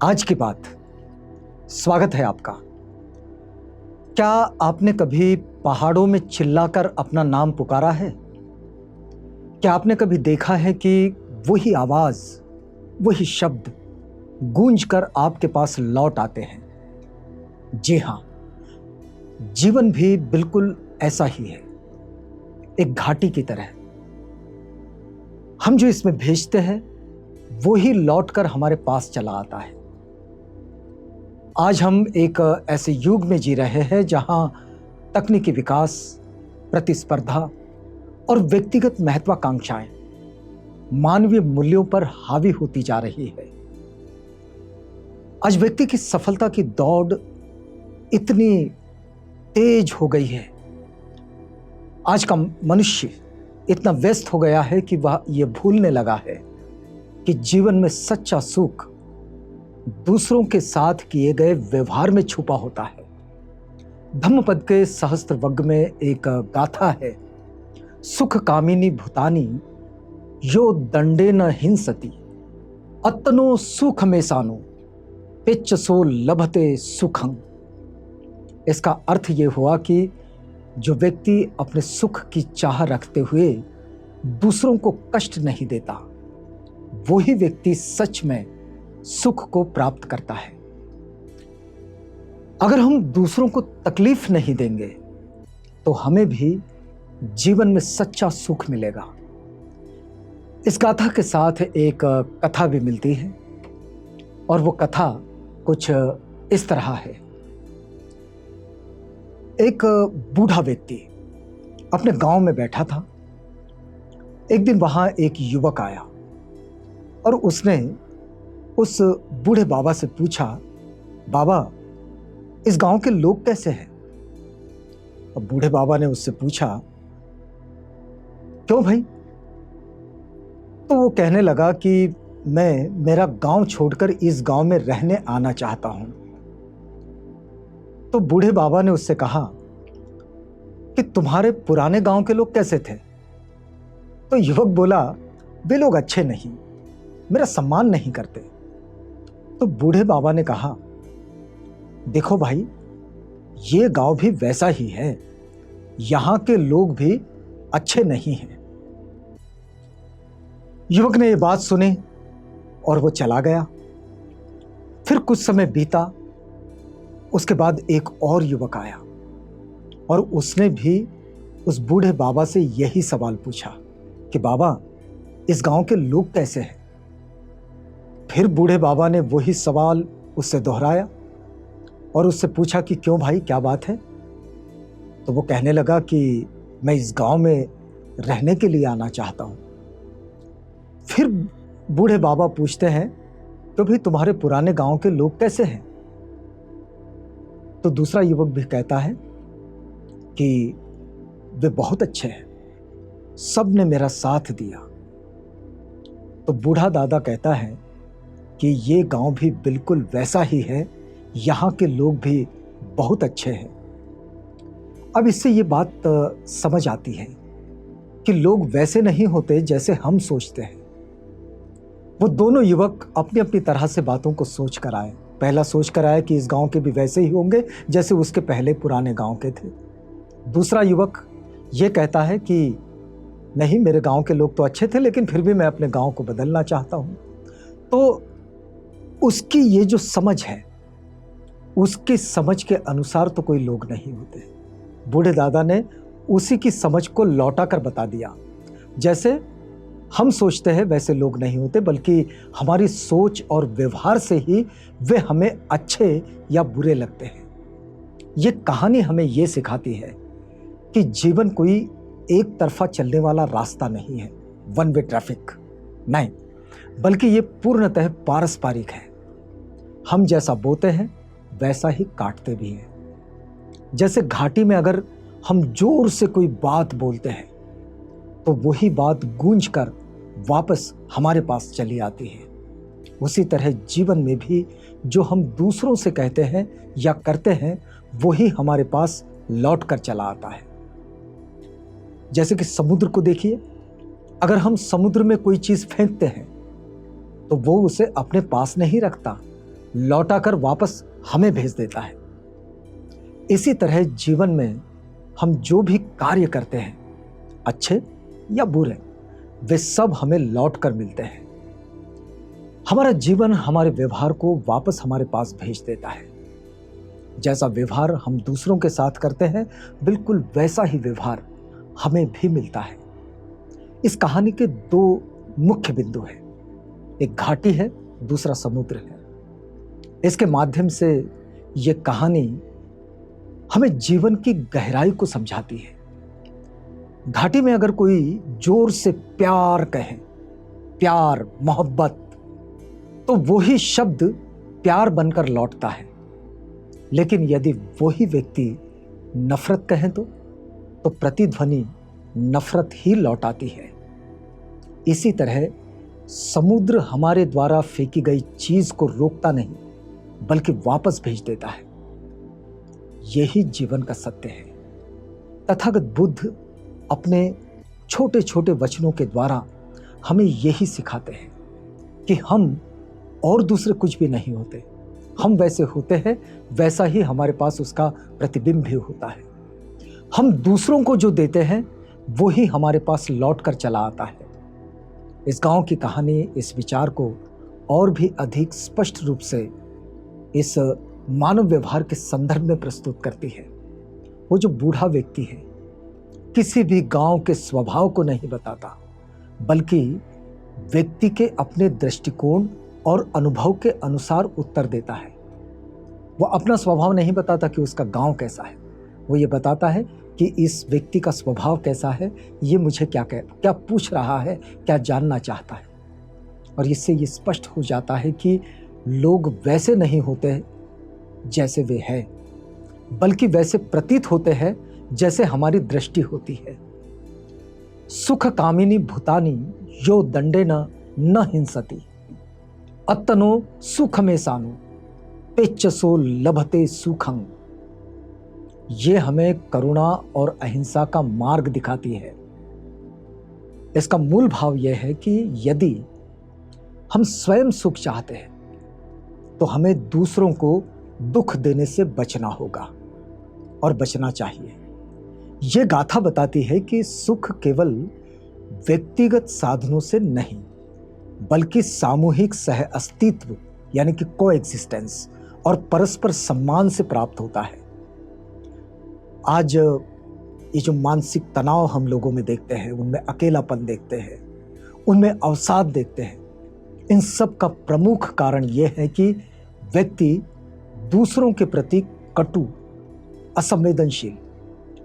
आज की बात। स्वागत है आपका। क्या आपने कभी पहाड़ों में चिल्लाकर अपना नाम पुकारा है? क्या आपने कभी देखा है कि वही आवाज, वही शब्द गूंज कर आपके पास लौट आते हैं? जी हां, जीवन भी बिल्कुल ऐसा ही है, एक घाटी की तरह। हम जो इसमें भेजते हैं वो ही लौटकर हमारे पास चला आता है। आज हम एक ऐसे युग में जी रहे हैं जहां तकनीकी विकास, प्रतिस्पर्धा और व्यक्तिगत महत्वाकांक्षाएं मानवीय मूल्यों पर हावी होती जा रही है। आज व्यक्ति की सफलता की दौड़ इतनी तेज हो गई है। आज का मनुष्य इतना व्यस्त हो गया है कि वह यह भूलने लगा है कि जीवन में सच्चा सुख दूसरों के साथ किए गए व्यवहार में छुपा होता है। धम्मपद के सहस्त्रवग्ग में एक गाथा है, सुख कामिनी भूतानी यो दंडे न हिंसति अत्तनो सुख में सानो पेच्चसो लभते सुखं। इसका अर्थ ये हुआ कि जो व्यक्ति अपने सुख की चाह रखते हुए दूसरों को कष्ट नहीं देता, वही व्यक्ति सच में सुख को प्राप्त करता है। अगर हम दूसरों को तकलीफ नहीं देंगे तो हमें भी जीवन में सच्चा सुख मिलेगा। इस गाथा के साथ एक कथा भी मिलती है और वो कथा कुछ इस तरह है। एक बूढ़ा व्यक्ति अपने गांव में बैठा था। एक दिन वहां एक युवक आया और उसने उस बूढ़े बाबा से पूछा, बाबा, इस गांव के लोग कैसे हैं? अब बूढ़े बाबा ने उससे पूछा, क्यों भाई? तो वो कहने लगा कि मैं मेरा गांव छोड़कर इस गांव में रहने आना चाहता हूं। तो बूढ़े बाबा ने उससे कहा कि तुम्हारे पुराने गांव के लोग कैसे थे? तो युवक बोला, वे लोग अच्छे नहीं, मेरा सम्मान नहीं करते। तो बूढ़े बाबा ने कहा, देखो भाई, ये गांव भी वैसा ही है, यहां के लोग भी अच्छे नहीं हैं। युवक ने ये बात सुनी और वो चला गया। फिर कुछ समय बीता। उसके बाद एक और युवक आया और उसने भी उस बूढ़े बाबा से यही सवाल पूछा कि बाबा, इस गांव के लोग कैसे हैं? फिर बूढ़े बाबा ने वही सवाल उससे दोहराया और उससे पूछा कि क्यों भाई, क्या बात है? तो वो कहने लगा कि मैं इस गांव में रहने के लिए आना चाहता हूं। फिर बूढ़े बाबा पूछते हैं, तो भाई तुम्हारे पुराने गांव के लोग कैसे हैं? तो दूसरा युवक भी कहता है कि वे बहुत अच्छे हैं, सब ने मेरा साथ दिया। तो बूढ़ा दादा कहता है कि ये गांव भी बिल्कुल वैसा ही है, यहां के लोग भी बहुत अच्छे हैं। अब इससे ये बात समझ आती है कि लोग वैसे नहीं होते जैसे हम सोचते हैं। वो दोनों युवक अपनी अपनी तरह से बातों को सोच कर आए। पहला सोच कर आया कि इस गांव के भी वैसे ही होंगे जैसे उसके पहले पुराने गांव के थे। दूसरा युवक ये कहता है कि नहीं, मेरे गांव के लोग तो अच्छे थे, लेकिन फिर भी मैं अपने गांव को बदलना चाहता हूं। तो उसकी ये जो समझ है, उसकी समझ के अनुसार तो कोई लोग नहीं होते। बूढ़े दादा ने उसी की समझ को लौटा कर बता दिया, जैसे हम सोचते हैं वैसे लोग नहीं होते, बल्कि हमारी सोच और व्यवहार से ही वे हमें अच्छे या बुरे लगते हैं। ये कहानी हमें ये सिखाती है कि जीवन कोई एक तरफा चलने वाला रास्ता नहीं है, वन वे ट्रैफिक नहीं, बल्कि ये पूर्णतः पारस्परिक है। हम जैसा बोते हैं वैसा ही काटते भी हैं। जैसे घाटी में अगर हम जोर से कोई बात बोलते हैं तो वही बात गूंज कर वापस हमारे पास चली आती है। उसी तरह जीवन में भी जो हम दूसरों से कहते हैं या करते हैं, वही हमारे पास लौट कर चला आता है। जैसे कि समुद्र को देखिए, अगर हम समुद्र में कोई चीज फेंकते हैं तो वो उसे अपने पास नहीं रखता, लौटाकर वापस हमें भेज देता है। इसी तरह जीवन में हम जो भी कार्य करते हैं, अच्छे या बुरे, वे सब हमें लौट कर मिलते हैं। हमारा जीवन हमारे व्यवहार को वापस हमारे पास भेज देता है। जैसा व्यवहार हम दूसरों के साथ करते हैं, बिल्कुल वैसा ही व्यवहार हमें भी मिलता है। इस कहानी के दो मुख्य बिंदु हैं, एक घाटी है, दूसरा समुद्र है। इसके माध्यम से ये कहानी हमें जीवन की गहराई को समझाती है। घाटी में अगर कोई जोर से प्यार कहे, प्यार, मोहब्बत, तो वही शब्द प्यार बनकर लौटता है। लेकिन यदि वही व्यक्ति नफरत कहे तो प्रतिध्वनि नफरत ही लौटाती है। इसी तरह समुद्र हमारे द्वारा फेंकी गई चीज को रोकता नहीं, बल्कि वापस भेज देता है। यही जीवन का सत्य है। तथागत बुद्ध अपने छोटे छोटे वचनों के द्वारा हमें यही सिखाते हैं कि हम और दूसरे कुछ भी नहीं होते। हम वैसे होते हैं, वैसा ही हमारे पास उसका प्रतिबिंब भी होता है। हम दूसरों को जो देते हैं वो ही हमारे पास लौट कर चला आता है। इस गांव की कहानी इस विचार को और भी अधिक स्पष्ट रूप से इस मानव व्यवहार के संदर्भ में प्रस्तुत करती है। वो जो बूढ़ा व्यक्ति है, किसी भी गांव के स्वभाव को नहीं बताता, बल्कि व्यक्ति के अपने दृष्टिकोण और अनुभव के अनुसार उत्तर देता है। वो अपना स्वभाव नहीं बताता कि उसका गांव कैसा है, वो ये बताता है कि इस व्यक्ति का स्वभाव कैसा है, ये मुझे क्या पूछ रहा है, क्या जानना चाहता है। और इससे ये स्पष्ट हो जाता है कि लोग वैसे नहीं होते जैसे वे हैं, बल्कि वैसे प्रतीत होते हैं जैसे हमारी दृष्टि होती है। सुख कामिनी भूतानी यो दंडेन न हिंसति अत्तनो सुख में सानु पेच्चसो लभते सुखं। ये हमें करुणा और अहिंसा का मार्ग दिखाती है। इसका मूल भाव यह है कि यदि हम स्वयं सुख चाहते हैं तो हमें दूसरों को दुख देने से बचना होगा और बचना चाहिए। यह गाथा बताती है कि सुख केवल व्यक्तिगत साधनों से नहीं, बल्कि सामूहिक सह अस्तित्व यानी कि कोएग्जिस्टेंस और परस्पर सम्मान से प्राप्त होता है। आज ये जो मानसिक तनाव हम लोगों में देखते हैं, उनमें अकेलापन देखते हैं, उनमें अवसाद देखते हैं, इन सब का प्रमुख कारण यह है कि व्यक्ति दूसरों के प्रति कटु, असंवेदनशील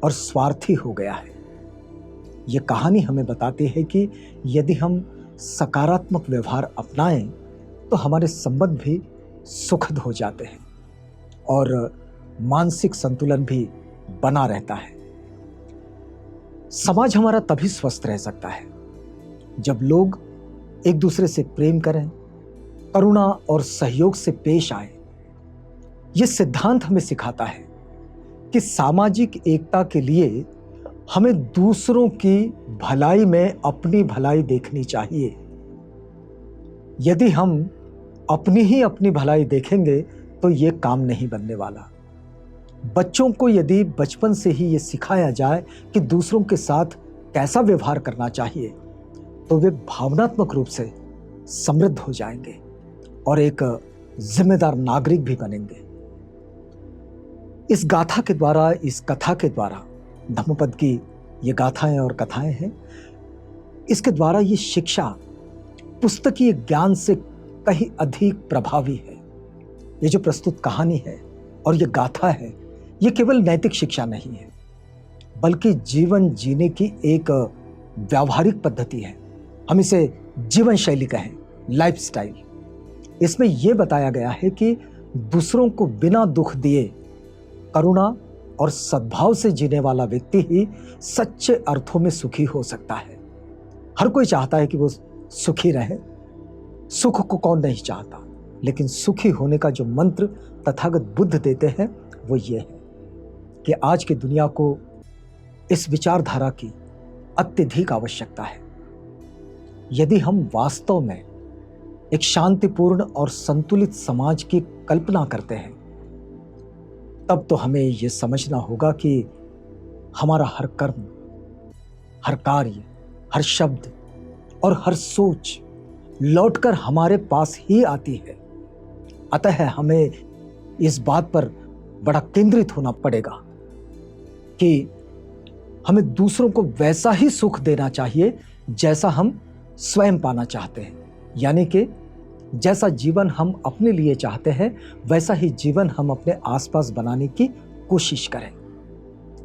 और स्वार्थी हो गया है। यह कहानी हमें बताती है कि यदि हम सकारात्मक व्यवहार अपनाएं तो हमारे संबंध भी सुखद हो जाते हैं और मानसिक संतुलन भी बना रहता है। समाज हमारा तभी स्वस्थ रह सकता है जब लोग एक दूसरे से प्रेम करें, करुणा और सहयोग से पेश आए। यह सिद्धांत हमें सिखाता है कि सामाजिक एकता के लिए हमें दूसरों की भलाई में अपनी भलाई देखनी चाहिए। यदि हम अपनी भलाई देखेंगे तो ये काम नहीं बनने वाला। बच्चों को यदि बचपन से ही ये सिखाया जाए कि दूसरों के साथ कैसा व्यवहार करना चाहिए, तो वे भावनात्मक रूप से समृद्ध हो जाएंगे और एक जिम्मेदार नागरिक भी बनेंगे। इस गाथा के द्वारा, इस कथा के द्वारा, धम्मपद की ये गाथाएं और कथाएं हैं, इसके द्वारा ये शिक्षा पुस्तकीय ज्ञान से कहीं अधिक प्रभावी है। ये जो प्रस्तुत कहानी है और ये गाथा है, ये केवल नैतिक शिक्षा नहीं है, बल्कि जीवन जीने की एक व्यावहारिक पद्धति है। हम इसे जीवन शैली कहें, लाइफस्टाइल। इसमें यह बताया गया है कि दूसरों को बिना दुख दिए करुणा और सद्भाव से जीने वाला व्यक्ति ही सच्चे अर्थों में सुखी हो सकता है। हर कोई चाहता है कि वो सुखी रहे, सुख को कौन नहीं चाहता, लेकिन सुखी होने का जो मंत्र तथागत बुद्ध देते हैं वो ये है कि आज की दुनिया को इस विचारधारा की अत्यधिक आवश्यकता है। यदि हम वास्तव में एक शांतिपूर्ण और संतुलित समाज की कल्पना करते हैं, तब तो हमें यह समझना होगा कि हमारा हर कर्म, हर कार्य, हर शब्द और हर सोच लौटकर हमारे पास ही आती है। अतः हमें इस बात पर बड़ा केंद्रित होना पड़ेगा कि हमें दूसरों को वैसा ही सुख देना चाहिए जैसा हम स्वयं पाना चाहते हैं। यानी कि जैसा जीवन हम अपने लिए चाहते हैं वैसा ही जीवन हम अपने आसपास बनाने की कोशिश करें,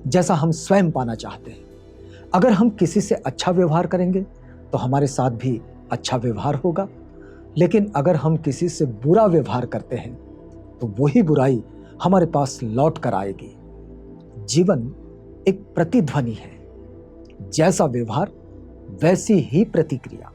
जैसा हम स्वयं पाना चाहते हैं। अगर हम किसी से अच्छा व्यवहार करेंगे तो हमारे साथ भी अच्छा व्यवहार होगा, लेकिन अगर हम किसी से बुरा व्यवहार करते हैं तो वही बुराई हमारे पास लौट कर आएगी। जीवन एक प्रतिध्वनि है, जैसा व्यवहार वैसी ही प्रतिक्रिया।